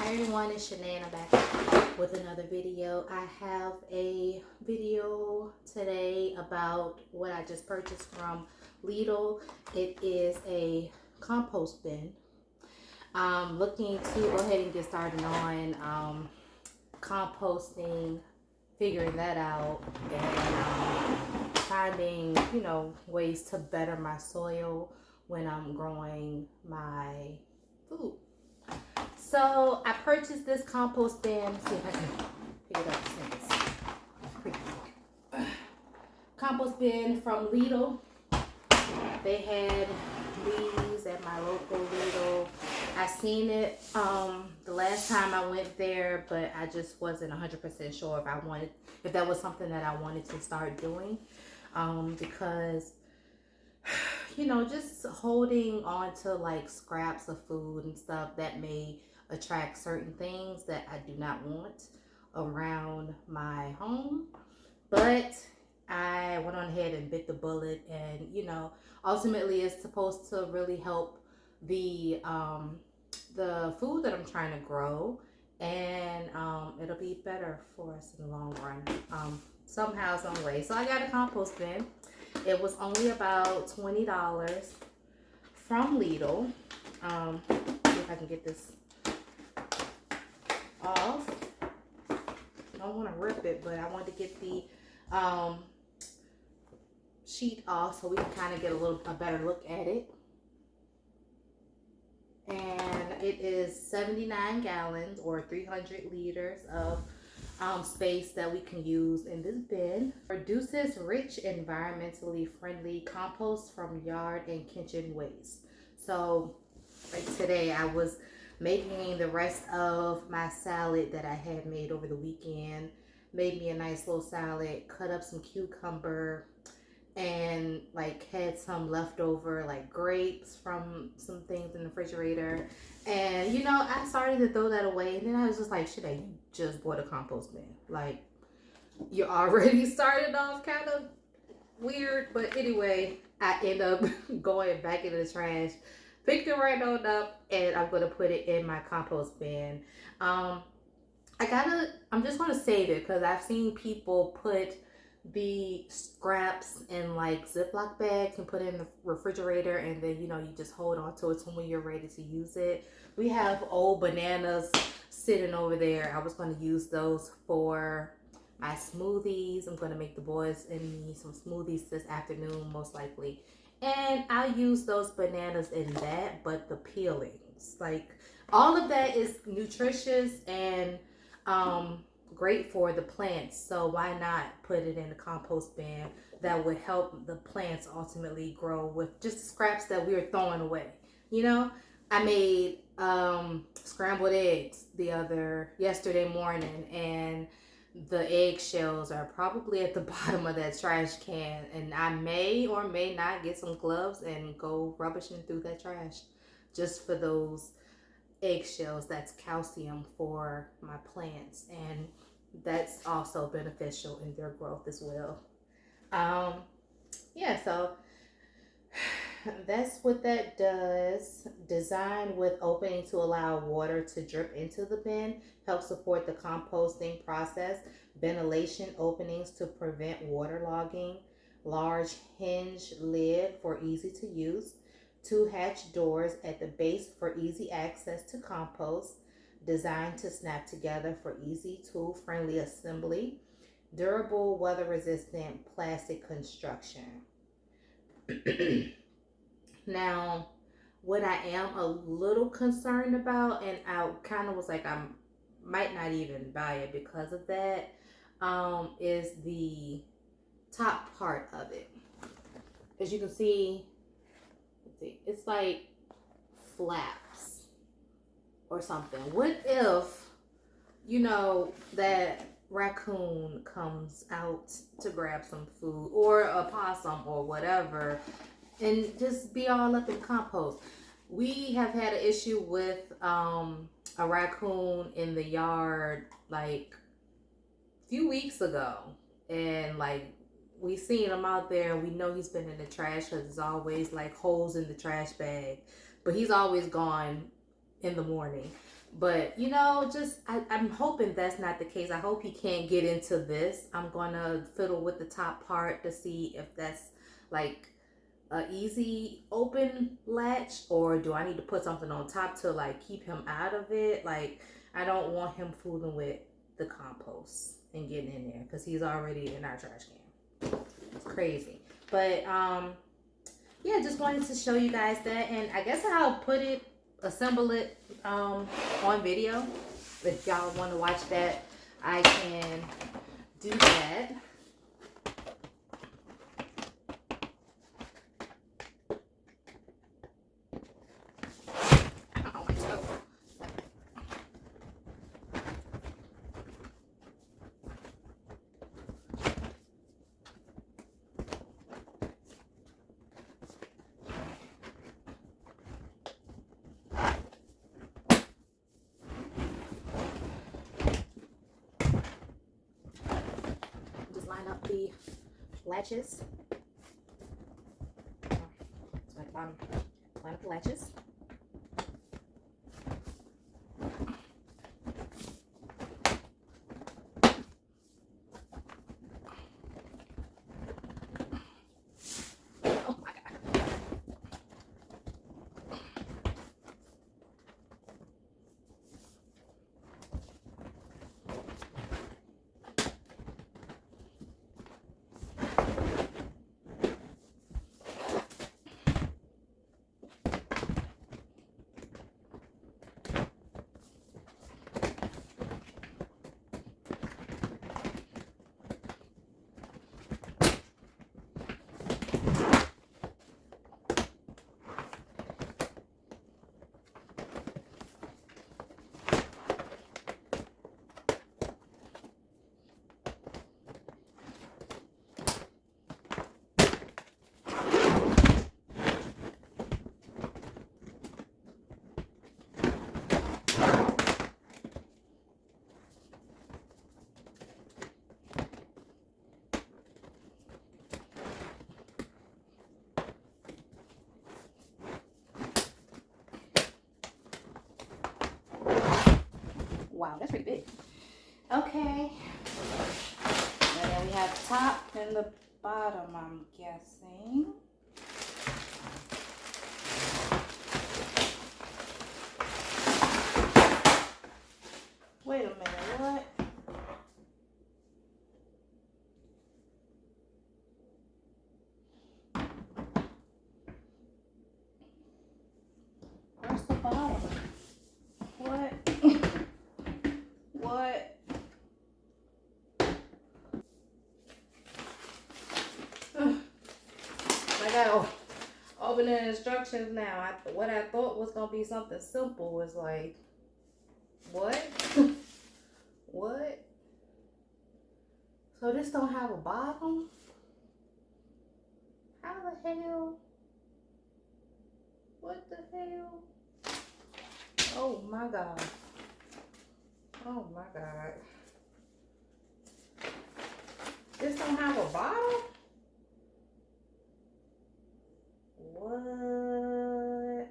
Hi everyone, it's Shanae and I'm back with another video. I have a video today about what I just purchased from Lidl. It is a compost bin. I'm looking to go ahead and get started on composting, figuring that out, and finding, ways to better my soil when I'm growing my food. So I purchased this compost bin. Let's see if I can pick it up since it's pretty big. Compost bin from Lidl. They had these at my local Lidl. I seen it the last time I went there, but I just wasn't 100% sure if that was something that I wanted to start doing, because just holding on to like scraps of food and stuff that may attract certain things that I do not want around my home. But I went on ahead and bit the bullet, and ultimately it's supposed to really help the food that I'm trying to grow, and it'll be better for us in the long run, somehow, some way. So I got a compost bin. It was only about $20 from Lidl. See if I can get this off. I don't want to rip it, but I want to get the sheet off so we can kind of get a better look at it. And it is 79 gallons or 300 liters of space that we can use in this bin. Produces rich, environmentally friendly compost from yard and kitchen waste. So like today I was making the rest of my salad that I had made over the weekend. Made me a nice little salad, cut up some cucumber, and like had some leftover like grapes from some things in the refrigerator. And I started to throw that away, and then I was just like, Shanae, you just bought a compost bin. Like, you already started off kind of weird. But anyway, I end up going back into the trash, picked it right on up, and I'm gonna put it in my compost bin. I'm just gonna save it because I've seen people put the scraps in like Ziploc bags and put it in the refrigerator, and then you just hold on to it so when you're ready to use it. We have old bananas sitting over there. I was going to use those for my smoothies. I'm going to make the boys and me some smoothies this afternoon most likely, and I'll use those bananas in that. But the peelings, like all of that, is nutritious and great for the plants, so why not put it in the compost bin? That would help the plants ultimately grow with just scraps that we are throwing away. I made scrambled eggs yesterday morning, and the eggshells are probably at the bottom of that trash can, and I may or may not get some gloves and go rubbishing through that trash just for those eggshells. That's calcium for my plants, and that's also beneficial in their growth as well. So that's what that does. Designed with opening to allow water to drip into the bin, helps support the composting process. Ventilation openings to prevent waterlogging. Large hinge lid for easy to use. 2 hatch doors at the base for easy access to compost. Designed to snap together for easy tool-friendly assembly. Durable, weather-resistant plastic construction. Now, what I am a little concerned about, and I kind of was like, I might not even buy it because of that, is the top part of it. As you can see, it's like flaps or something. What if that raccoon comes out to grab some food, or a possum or whatever, and just be all up in compost? We have had an issue with a raccoon in the yard like a few weeks ago, and like we seen him out there, and we know he's been in the trash because there's always like holes in the trash bag, but he's always gone in the morning. But you know, just I'm hoping that's not the case. I hope he can't get into this. I'm gonna fiddle with the top part to see if that's like a easy open latch, or do I need to put something on top to like keep him out of it. Like, I don't want him fooling with the compost and getting in there because he's already in our trash can. It's crazy. But yeah, just wanted to show you guys that, and I guess I'll put it, assemble it on video. If y'all want to watch that, I can do that. Line up the latches. So at the bottom, line up the latches. Oh my God. Wow, that's pretty big. Okay. And then we have top and the bottom, I'm guessing. Wait a minute, what? Where's the bottom? What? What? I gotta open the instructions now. What I thought was gonna be something simple was like, what? What? So this don't have a bottom? How the hell? What the hell? Oh my God. Oh my God. This don't have a bottom? What?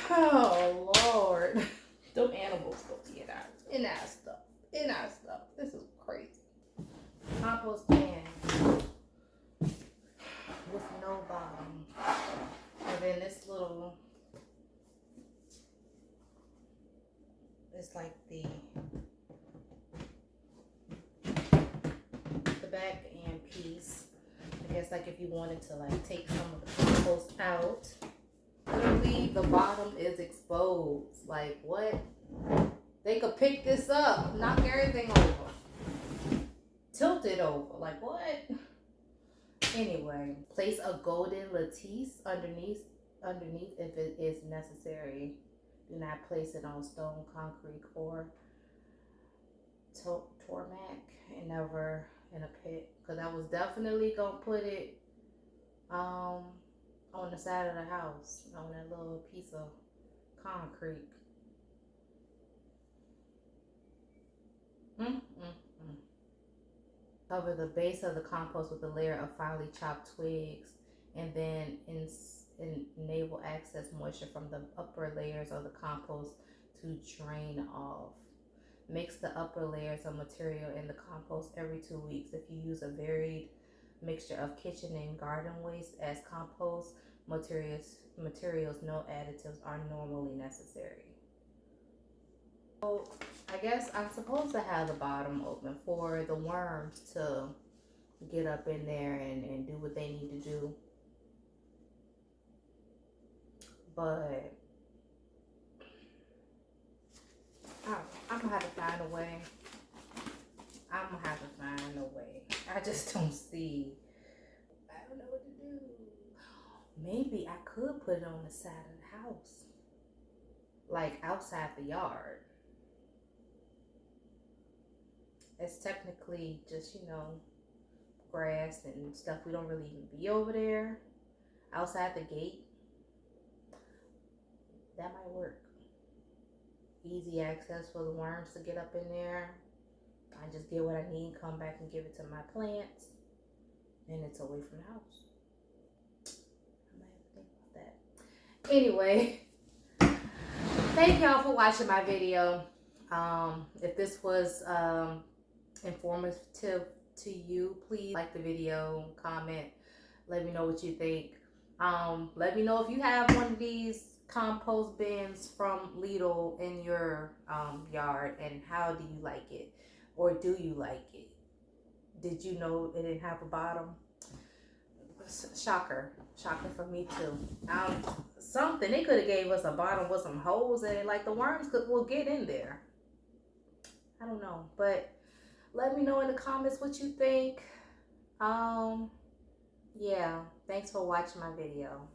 Oh Lord. Them animals go to get out. In our stuff. In our stuff. This is crazy. Compost pan with no bottom. And then this little, it's like the back end piece. I guess like if you wanted to like take some of the compost out. Literally the bottom is exposed. Like what? They could pick this up, knock everything over, tilt it over. Like what? Anyway, place a golden lattice underneath if it is necessary. Do not place it on stone, concrete, or tarmac, and never in a pit. Because I was definitely gonna put it on the side of the house, on that little piece of concrete. Cover the base of the compost with a layer of finely chopped twigs, and then enable access moisture from the upper layers of the compost to drain off. Mix the upper layers of material in the compost every 2 weeks. If you use a varied mixture of kitchen and garden waste as compost materials, no additives are normally necessary. So I guess I'm supposed to have the bottom open for the worms to get up in there and do what they need to do. But I'm gonna have to find a way. I just don't see. I don't know what to do. Maybe I could put it on the side of the house, like outside the yard. It's technically just, grass and stuff. We don't really even be over there. Outside the gate. That might work. Easy access for the worms to get up in there. I just get what I need, come back and give it to my plants, and it's away from the house. I might have to think about that. Anyway, thank y'all for watching my video. If this was informative to you, please like the video, comment, let me know what you think. Let me know if you have one of these compost bins from LIDL in your yard, and how do you like it, or do you like it? Did you know it didn't have a bottom? Shocker for me too. Something they could have gave us a bottom with some holes in it, like the worms will get in there. I don't know, but let me know in the comments what you think. Yeah, thanks for watching my video.